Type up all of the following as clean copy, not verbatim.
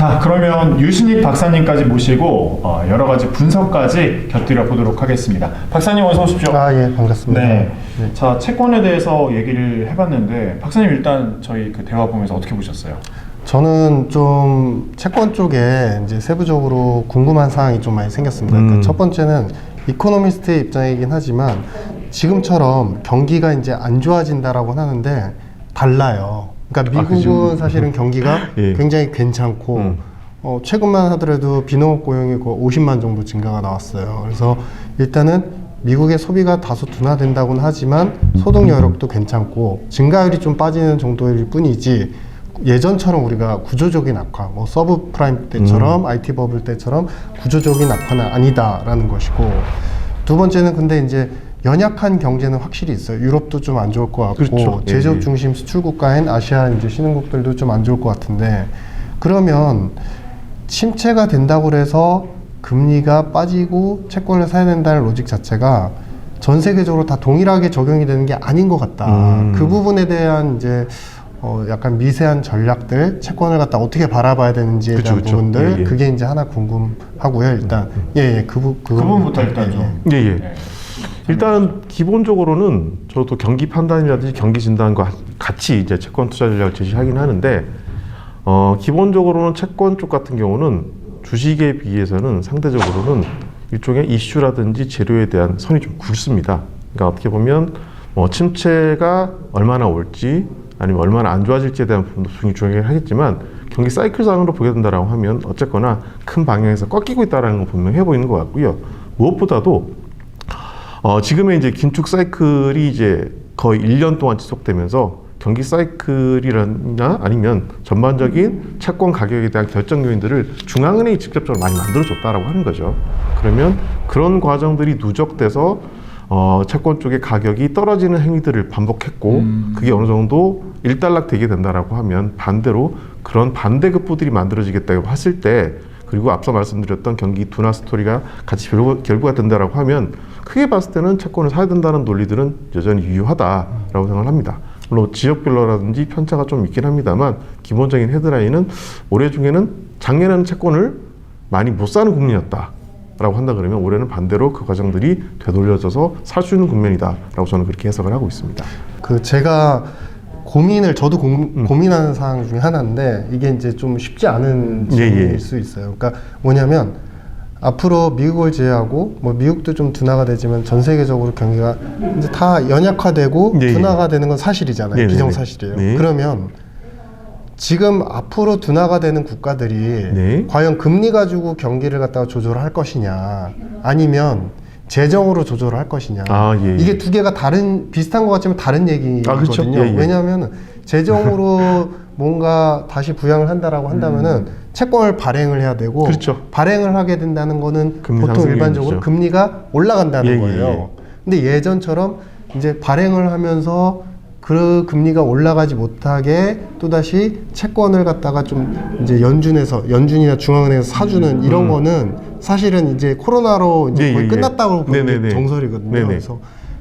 자, 그러면 유신익 박사님까지 모시고 여러 가지 분석까지 곁들여 보도록 하겠습니다. 박사님 어서 오십시오. 예, 반갑습니다. 네. 자, 채권에 대해서 얘기를 해봤는데 박사님 일단 저희 그 대화 보면서 어떻게 보셨어요? 저는 좀 채권 쪽에 이제 세부적으로 궁금한 사항이 좀 많이 생겼습니다. 그러니까 첫 번째는 이코노미스트의 입장이긴 하지만 지금처럼 경기가 이제 안 좋아진다라고 하는데 달라요. 그러니까 미국은 사실은 경기가 예. 굉장히 괜찮고 최근만 하더라도 비농업 고용이 거의 50만 정도 증가가 나왔어요. 그래서 일단은 미국의 소비가 다소 둔화된다고는 하지만 소득 여력도 괜찮고 증가율이 좀 빠지는 정도일 뿐이지 예전처럼 우리가 구조적인 악화, 뭐 서브프라임 때처럼 IT 버블 때처럼 구조적인 악화는 아니다라는 것이고, 두 번째는 근데 이제 연약한 경제는 확실히 있어요. 유럽도 좀 안 좋을 것 같고, 그렇죠. 제조업 예. 중심 수출 국가인 아시아 이제 신흥국들도 좀 안 좋을 것 같은데, 그러면 침체가 된다고 해서 금리가 빠지고 채권을 사야 된다는 로직 자체가 전 세계적으로 다 동일하게 적용이 되는 게 아닌 것 같다. 그 부분에 대한 이제 약간 미세한 전략들, 채권을 갖다 어떻게 바라봐야 되는지에 대한 부분들, 예, 예. 그게 이제 하나 궁금하고요. 일단 그 부분부터 일단 좀. 예, 예. 일단 기본적으로는 저도 경기 판단이라든지 경기 진단과 같이 이제 채권 투자 전략을 제시하긴 하는데, 기본적으로는 채권 쪽 같은 경우는 주식에 비해서는 상대적으로는 일종의 이슈라든지 재료에 대한 선이 좀 굵습니다. 그러니까 어떻게 보면 침체가 얼마나 올지 아니면 얼마나 안 좋아질지에 대한 부분도 중요하긴 하겠지만, 경기 사이클상으로 보게 된다라고 하면 어쨌거나 큰 방향에서 꺾이고 있다는 건 분명해 보이는 것 같고요. 무엇보다도 지금의 이제 긴축 사이클이 이제 거의 1년 동안 지속되면서 경기 사이클이나 아니면 전반적인 채권 가격에 대한 결정 요인들을 중앙은행이 직접적으로 많이 만들어줬다라고 하는 거죠. 그러면 그런 과정들이 누적돼서 채권 쪽의 가격이 떨어지는 행위들을 반복했고, 그게 어느 정도 일단락 되게 된다라고 하면 반대로 그런 반대급부들이 만들어지겠다고 했을 때, 그리고 앞서 말씀드렸던 경기 둔화 스토리가 같이 결부가 된다라고 하면 크게 봤을 때는 채권을 사야 된다는 논리들은 여전히 유효하다라고 생각을 합니다. 물론 지역별로라든지 편차가 좀 있긴 합니다만 기본적인 헤드라인은 올해 중에는 작년에는 채권을 많이 못 사는 국민이었다 라고 한다 그러면 올해는 반대로 그 과정들이 되돌려져서 살 수 있는 국면이다라고 저는 그렇게 해석을 하고 있습니다. 제가 저도 고민하는 사항 중에 하나인데, 이게 이제 좀 쉽지 않은 질문일 수 있어요. 그러니까 뭐냐면 앞으로 미국을 제외하고, 뭐 미국도 좀 둔화가 되지만 전 세계적으로 경기가 이제 다 연약화되고 둔화가 되는 건 사실이잖아요. 기정사실이에요. 그러면 지금 앞으로 둔화가 되는 국가들이 과연 금리 가지고 경기를 갖다가 조절할 것이냐, 아니면 재정으로 조절을 할 것이냐. 이게 두 개가 비슷한 것 같지만 다른 얘기거든요. 그렇죠. 왜냐하면 재정으로 뭔가 다시 부양을 한다라고 한다면은 채권을 발행을 해야 되고, 발행을 하게 된다는 거는 보통 일반적으로 금리가 올라간다는 거예요. 근데 예전처럼 이제 발행을 하면서 그 금리가 올라가지 못하게 또다시 채권을 갖다가 좀 이제 연준이나 중앙은행에서 사주는 이런 거는 사실은 이제 코로나로 이제 거의 끝났다고 보는 게 정설이거든요. 그래서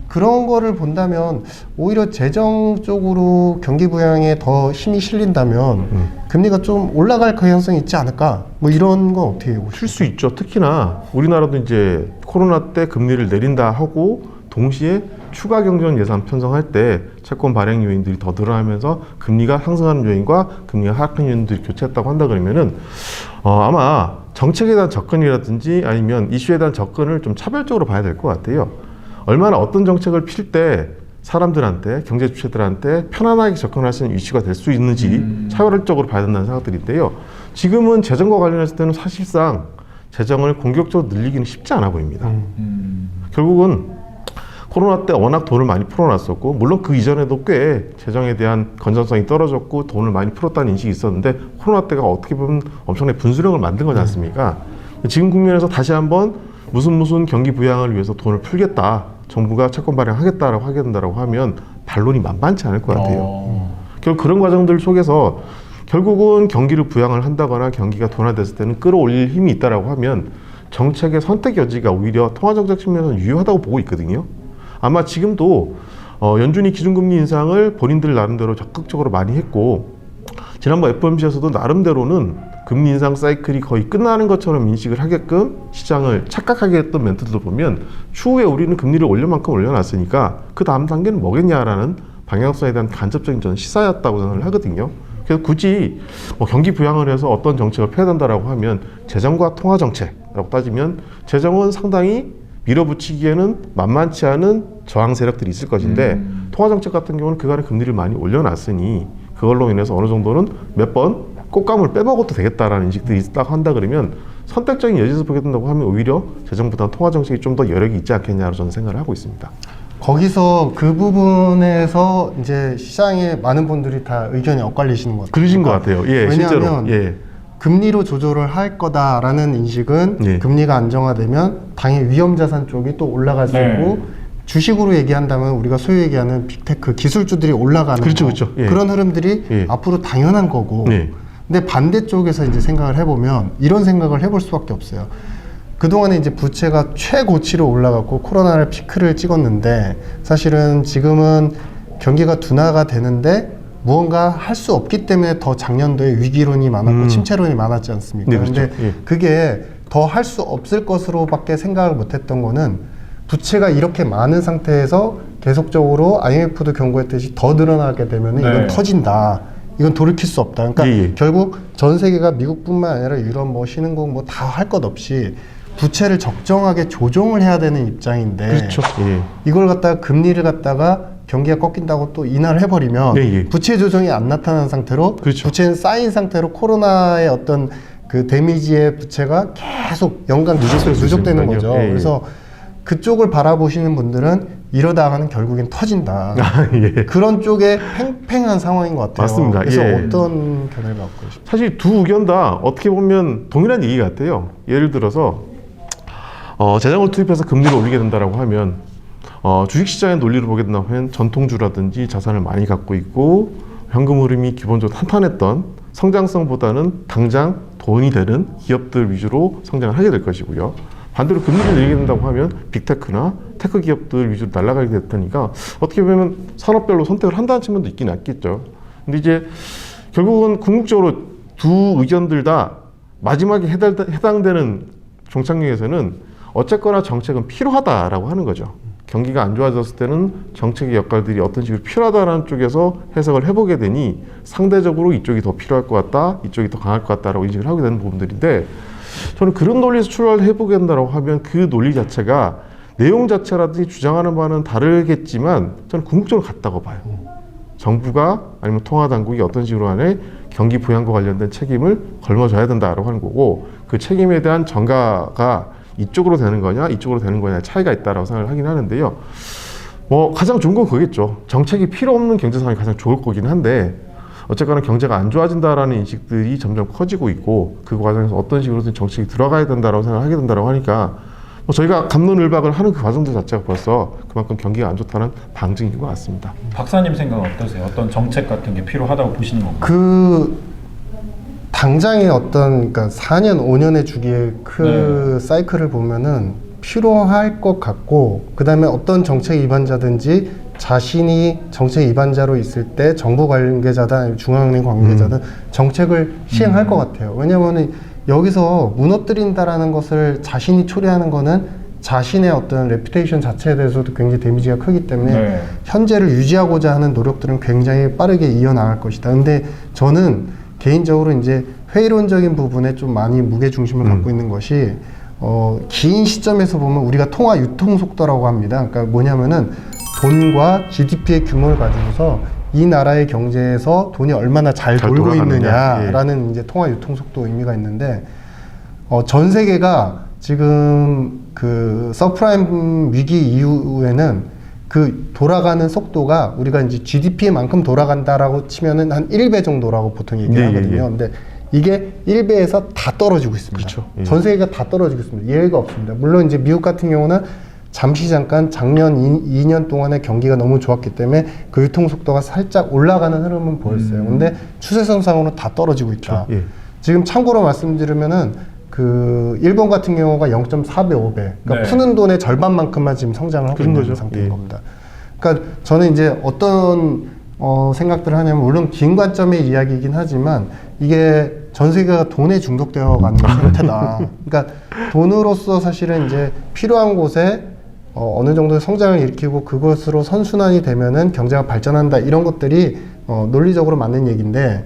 그런 거를 본다면 오히려 재정 쪽으로 경기 부양에 더 힘이 실린다면 금리가 좀 올라갈 가능성이 있지 않을까? 뭐 이런 건 어떻게 보시죠? 칠 수 있죠. 특히나 우리나라도 이제 코로나 때 금리를 내린다 하고 동시에 추가 경제원 예산 편성할 때 채권 발행 요인들이 더 늘어나면서 금리가 상승하는 요인과 금리가 하락하는 요인들이 교차했다고 한다 그러면은 아마 정책에 대한 접근이라든지 아니면 이슈에 대한 접근을 좀 차별적으로 봐야 될 것 같아요. 얼마나 어떤 정책을 필 때 사람들한테, 경제 주체들한테 편안하게 접근할 수 있는 이슈가 될 수 있는지 차별적으로 봐야 된다는 생각들인데요. 지금은 재정과 관련했을 때는 사실상 재정을 공격적으로 늘리기는 쉽지 않아 보입니다. 결국은 코로나 때 워낙 돈을 많이 풀어놨었고, 물론 그 이전에도 꽤 재정에 대한 건전성이 떨어졌고 돈을 많이 풀었다는 인식이 있었는데, 코로나 때가 어떻게 보면 엄청나게 분수령을 만든 거지 않습니까? 지금 국면에서 다시 한번 무슨 경기 부양을 위해서 돈을 풀겠다, 정부가 채권 발행하겠다라고 하게 된다라고 하면 반론이 만만치 않을 것 같아요. 결국 그런 과정들 속에서 결국은 경기를 부양을 한다거나 경기가 둔화됐을 때는 끌어올릴 힘이 있다라고 하면 정책의 선택 여지가 오히려 통화정책 측면에서는 유효하다고 보고 있거든요. 아마 지금도 연준이 기준금리 인상을 본인들 나름대로 적극적으로 많이 했고, 지난번 FOMC에서도 나름대로는 금리 인상 사이클이 거의 끝나는 것처럼 인식을 하게끔 시장을 착각하게 했던 멘트들도 보면 추후에 우리는 금리를 올려만큼 올려놨으니까 그 다음 단계는 뭐겠냐라는 방향성에 대한 간접적인 저는 시사였다고 생각을 하거든요. 그래서 굳이 뭐 경기 부양을 해서 어떤 정책을 펴야 된다라고 하면 재정과 통화 정책이라고 따지면 재정은 상당히 밀어붙이기에는 만만치 않은 저항 세력들이 있을 것인데 통화 정책 같은 경우는 그간의 금리를 많이 올려놨으니 그걸로 인해서 어느 정도는 몇 번 꽃감을 빼먹어도 되겠다라는 인식들이 있다고 한다 그러면 선택적인 여지에서 보게 된다고 하면 오히려 재정보다 통화 정책이 좀 더 여력이 있지 않겠냐고 저는 생각을 하고 있습니다. 거기서 그 부분에서 이제 시장에 많은 분들이 다 의견이 엇갈리시는 것 같아요. 그러신 것 같아요. 예, 왜냐하면 실제로. 예. 금리로 조절을 할 거다라는 인식은 예. 금리가 안정화되면 당연히 위험자산 쪽이 또 올라갈 수 네. 있고 주식으로 얘기한다면 우리가 소위 얘기하는 빅테크 기술주들이 올라가는 그렇죠, 거, 그렇죠. 예. 그런 흐름들이 예. 앞으로 당연한 거고 예. 근데 반대쪽에서 이제 생각을 해보면 이런 생각을 해볼 수밖에 없어요. 그동안에 이제 부채가 최고치로 올라갔고 코로나를 피크를 찍었는데 사실은 지금은 경기가 둔화가 되는데 무언가 할 수 없기 때문에 더 작년도에 위기론이 많았고 침체론이 많았지 않습니까? 네, 그렇죠. 근데 예. 그게 더 할 수 없을 것으로밖에 생각을 못했던 거는 부채가 이렇게 많은 상태에서 계속적으로 IMF도 경고했듯이 더 늘어나게 되면 네. 이건 터진다. 이건 돌이킬 수 없다. 그러니까 예, 예. 결국 전 세계가 미국뿐만 아니라 유럽 뭐 신흥국 뭐 다 할 것 없이 부채를 적정하게 조정을 해야 되는 입장인데 그렇죠. 예. 이걸 갖다가 금리를 갖다가 경기가 꺾인다고 또 인하를 해버리면 네, 예. 부채 조정이 안 나타난 상태로 그렇죠. 부채는 쌓인 상태로 코로나의 어떤 그 데미지의 부채가 계속 연간 누적되는 거죠. 예, 예. 그래서 그쪽을 바라보시는 분들은 이러다가는 결국엔 터진다. 아, 예. 그런 쪽에 팽팽한 상황인 것 같아요. 맞습니다. 그래서 예. 어떤 견해를 갖고 계십니까? 사실 두 의견 다 어떻게 보면 동일한 얘기 같아요. 예를 들어서 재정을 투입해서 금리를 올리게 된다라고 하면 주식시장의 논리를 보게 된다면 전통주라든지 자산을 많이 갖고 있고 현금 흐름이 기본적으로 탄탄했던 성장성보다는 당장 돈이 되는 기업들 위주로 성장을 하게 될 것이고요. 반대로 금리를 내리게 된다고 하면 빅테크나 테크 기업들 위주로 날아가게 될 테니까 어떻게 보면 산업별로 선택을 한다는 측면도 있긴 있겠죠. 근데 이제 결국은 궁극적으로 두 의견들 다 마지막에 해당되는 종착역에서는 어쨌거나 정책은 필요하다라고 하는 거죠. 경기가 안 좋아졌을 때는 정책의 역할들이 어떤 식으로 필요하다라는 쪽에서 해석을 해보게 되니 상대적으로 이쪽이 더 필요할 것 같다, 이쪽이 더 강할 것 같다라고 인식을 하게 되는 부분들인데 저는 그런 논리에서 출발을 해보게 된다고 하면 그 논리 자체가 내용 자체라든지 주장하는 바는 다르겠지만 저는 궁극적으로 같다고 봐요. 정부가 아니면 통화당국이 어떤 식으로 간에 경기 부양과 관련된 책임을 걸머줘야 된다라고 하는 거고 그 책임에 대한 전가가 이쪽으로 되는 거냐 이쪽으로 되는 거냐 차이가 있다라고 생각을 하긴 하는데요. 뭐 가장 좋은 건 그거겠죠. 정책이 필요 없는 경제 상황이 가장 좋을 거긴 한데 어쨌거나 경제가 안 좋아진다라는 인식들이 점점 커지고 있고 그 과정에서 어떤 식으로든 정책이 들어가야 된다라고 생각하게 된다라고 하니까 뭐 저희가 갑론을박을 하는 그 과정들 자체가 벌써 그만큼 경기가 안 좋다는 방증인 것 같습니다. 박사님 생각은 어떠세요? 어떤 정책 같은 게 필요하다고 보시는 건가요? 그 당장의 어떤 그러니까 4년, 5년의 주기의 그 사이클을 보면은 필요할 것 같고 그 다음에 어떤 정책 위반자든지 자신이 정책 위반자로 있을 때 정부 관계자든 아니면 중앙은행 관계자든 정책을 시행할 것 같아요. 왜냐하면 여기서 무너뜨린다라는 것을 자신이 초래하는 거는 자신의 어떤 레퓨테이션 자체에 대해서도 굉장히 데미지가 크기 때문에 현재를 유지하고자 하는 노력들은 굉장히 빠르게 이어나갈 것이다. 근데 저는 개인적으로 이제 회의론적인 부분에 좀 많이 무게중심을 갖고 있는 것이 긴 시점에서 보면 우리가 통화 유통 속도라고 합니다. 그러니까 뭐냐면은 돈과 GDP의 규모를 가지고서 이 나라의 경제에서 돈이 얼마나 잘 돌고 있느냐라는 이제 통화 유통 속도 의미가 있는데 전 세계가 지금 그 서프라임 위기 이후에는 그 돌아가는 속도가 우리가 이제 GDP만큼 돌아간다라고 치면은 한 1배 정도라고 보통 얘기를 하거든요. 근데 이게 1배에서 다 떨어지고 있습니다. 그렇죠. 전 세계가 다 떨어지고 있습니다. 예외가 없습니다. 물론 이제 미국 같은 경우는 잠깐 작년 2년 동안의 경기가 너무 좋았기 때문에 그 유통 속도가 살짝 올라가는 흐름은 보였어요. 근데 추세선상으로는 다 떨어지고 있다. 그렇죠. 지금 참고로 말씀드리면은 그 일본 같은 경우가 0.4배, 5배. 그러니까 푸는 돈의 절반만큼만 지금 성장을 하고 있는 상태인 겁니다. 그러니까 저는 이제 어떤 생각들을 하냐면 물론 긴 관점의 이야기이긴 하지만 이게 전 세계가 돈에 중독되어 가는 상태다. 그러니까 돈으로서 사실은 이제 필요한 곳에 어느 정도의 성장을 일으키고 그것으로 선순환이 되면은 경제가 발전한다, 이런 것들이 논리적으로 맞는 얘기인데,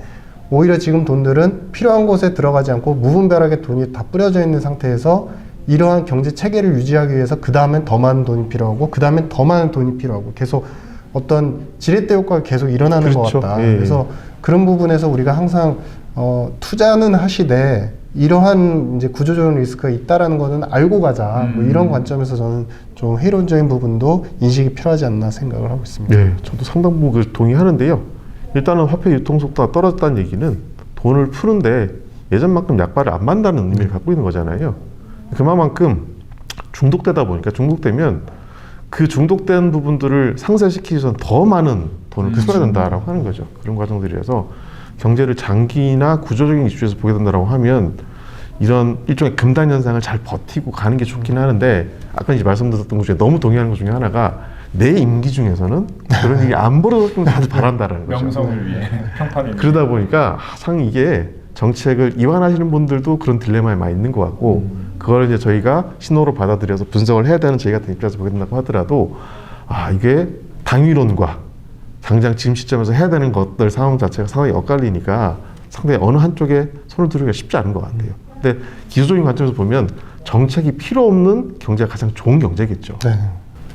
오히려 지금 돈들은 필요한 곳에 들어가지 않고 무분별하게 돈이 다 뿌려져 있는 상태에서 이러한 경제 체계를 유지하기 위해서 그 다음엔 더 많은 돈이 필요하고 그 다음엔 더 많은 돈이 필요하고 계속 어떤 지렛대 효과가 계속 일어나는 그렇죠. 것 같다. 예. 그래서 그런 부분에서 우리가 항상 투자는 하시되 이러한 이제 구조적인 리스크가 있다라는 거는 알고 가자. 뭐 이런 관점에서 저는 좀 회의론적인 부분도 인식이 필요하지 않나 생각을 하고 있습니다. 네, 저도 상당 부분 동의하는데요. 일단은 화폐 유통 속도가 떨어졌다는 얘기는 돈을 푸는데 예전만큼 약발을 안 만다는 의미를 갖고 있는 거잖아요. 그만큼 중독되다 보니까, 중독되면 그 중독된 부분들을 상쇄시키기 위해서는 더 많은 돈을 풀어야 된다라고 하는 거죠. 그런 과정들이라서 경제를 장기나 구조적인 이슈에서 보게 된다고 하면 이런 일종의 금단 현상을 잘 버티고 가는 게 좋긴 하는데, 아까 이제 말씀드렸던 것 중에 너무 동의하는 것 중에 하나가 내 임기 중에서는 그런 일이 안 벌어졌으면 바란다라는 거죠. 명성을 위해, 평판을 위해. 그러다 보니까 항상 이게 정책을 이완하시는 분들도 그런 딜레마에 많이 있는 것 같고, 그걸 이제 저희가 신호로 받아들여서 분석을 해야 되는 저희 같은 입장에서 보게 된다고 하더라도, 이게 당위론과 당장 지금 시점에서 해야 되는 것들 상황 자체가 상당히 엇갈리니까 상당히 어느 한쪽에 손을 들기가 쉽지 않은 것 같아요. 근데 기술적인 관점에서 보면 정책이 필요 없는 경제가 가장 좋은 경제겠죠. 네.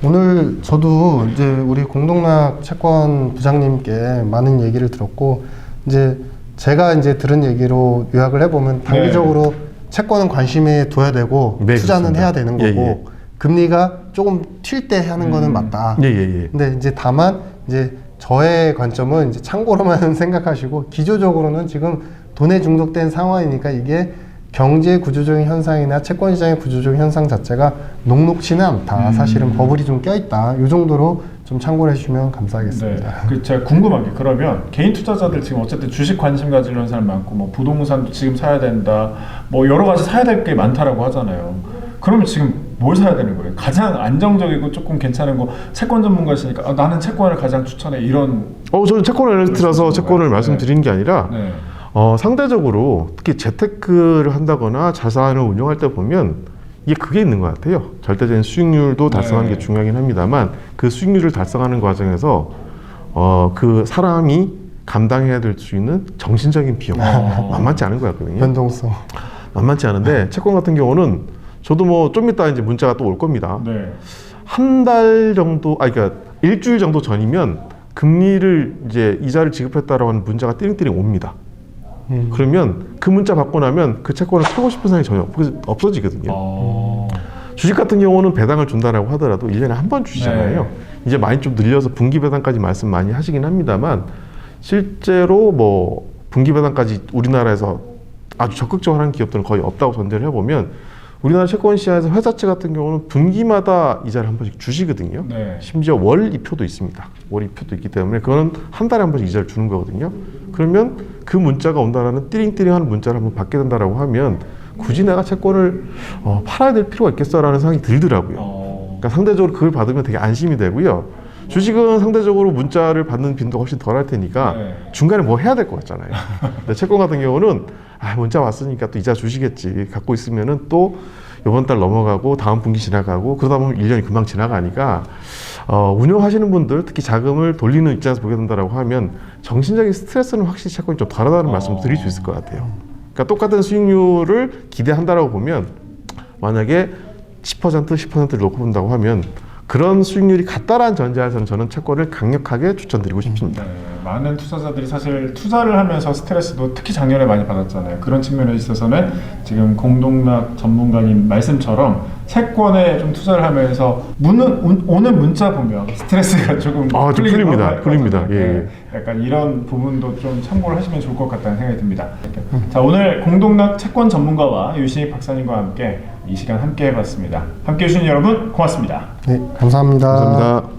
오늘 저도 이제 우리 공동락 채권 부장님께 많은 얘기를 들었고, 이제 제가 이제 들은 얘기로 요약을 해보면 단기적으로 채권은 관심에 둬야 되고 네, 투자는 그렇습니다. 해야 되는 거고, 예. 금리가 조금 튈 때 하는 거는 맞다. 예. 근데 이제 다만 이제 저의 관점은 이제 참고로만 생각하시고, 기조적으로는 지금 돈에 중독된 상황이니까 이게 경제 구조적인 현상이나 채권 시장의 구조적인 현상 자체가 녹록치는 않다. 사실은 버블이 좀 껴있다. 이 정도로 좀 참고를 해주시면 감사하겠습니다. 네. 제가 궁금한 게, 그러면 개인 투자자들 지금 어쨌든 주식 관심 가지려는 사람 많고, 뭐 부동산도 지금 사야 된다, 뭐 여러 가지 사야 될 게 많다라고 하잖아요. 그러면 지금 뭘 사야 되는 거예요? 가장 안정적이고 조금 괜찮은 거, 채권 전문가시니까 나는 채권을 가장 추천해, 이런. 저는 채권 애널리스트라서 채권을 말씀드리는 게 아니라 네. 상대적으로 특히 재테크를 한다거나 자산을 운용할 때 보면 이게 그게 있는 것 같아요. 절대적인 수익률도 달성하는 게 중요하긴 합니다만, 그 수익률을 달성하는 과정에서 그 사람이 감당해야 될 수 있는 정신적인 비용, 만만치 않은 것 같거든요. 변동성. 만만치 않은데, 채권 같은 경우는 저도 뭐 좀 이따 이제 문자가 또 올 겁니다. 네. 한 달 정도, 그러니까 일주일 정도 전이면 금리를 이제 이자를 지급했다라고 하는 문자가 띠링띠링 옵니다. 그러면 그 문자 받고 나면 그 채권을 사고 싶은 생각이 전혀 없어지거든요. 주식 같은 경우는 배당을 준다라고 하더라도 1년에 한 번 주시잖아요. 네. 이제 많이 좀 늘려서 분기 배당까지 말씀 많이 하시긴 합니다만, 실제로 뭐 분기 배당까지 우리나라에서 아주 적극적으로 하는 기업들은 거의 없다고 전제를 해보면, 우리나라 채권 시장에서 회사채 같은 경우는 분기마다 이자를 한 번씩 주시거든요. 네. 심지어 월 이표도 있습니다. 월 이표도 있기 때문에 그거는 한 달에 한 번씩 이자를 주는 거거든요. 그러면 그 문자가 온다라는 띠링띠링하는 문자를 한번 받게 된다라고 하면, 굳이 내가 채권을 팔아야 될 필요가 있겠어라는 생각이 들더라고요. 그러니까 상대적으로 그걸 받으면 되게 안심이 되고요. 주식은 상대적으로 문자를 받는 빈도가 훨씬 덜 할 테니까 중간에 뭐 해야 될 것 같잖아요. 근데 채권 같은 경우는 문자 왔으니까 또 이자 주시겠지 갖고 있으면은 또 이번 달 넘어가고 다음 분기 지나가고 그러다 보면 1년이 금방 지나가니까, 운영하시는 분들, 특히 자금을 돌리는 입장에서 보게 된다고 하면 정신적인 스트레스는 확실히 채권이 좀 덜하다는 말씀을 드릴 수 있을 것 같아요. 그러니까 똑같은 수익률을 기대한다라고 보면, 만약에 10%를 놓고 본다고 하면 그런 수익률이 같다라는 전제하에서는 저는 채권을 강력하게 추천드리고 싶습니다. 네, 많은 투자자들이 사실 투자를 하면서 스트레스도 특히 작년에 많이 받았잖아요. 그런 측면에 있어서는 지금 공동락 전문가님 말씀처럼 채권에 좀 투자를 하면서 오는 문자 보면 스트레스가 조금 풀립니다. 예. 약간 이런 부분도 좀 참고를 하시면 좋을 것 같다는 생각이 듭니다. 자, 오늘 공동락 채권 전문가와 유신익 박사님과 함께 이 시간 함께 해봤습니다. 함께 해주신 여러분 고맙습니다. 네, 감사합니다. 감사합니다.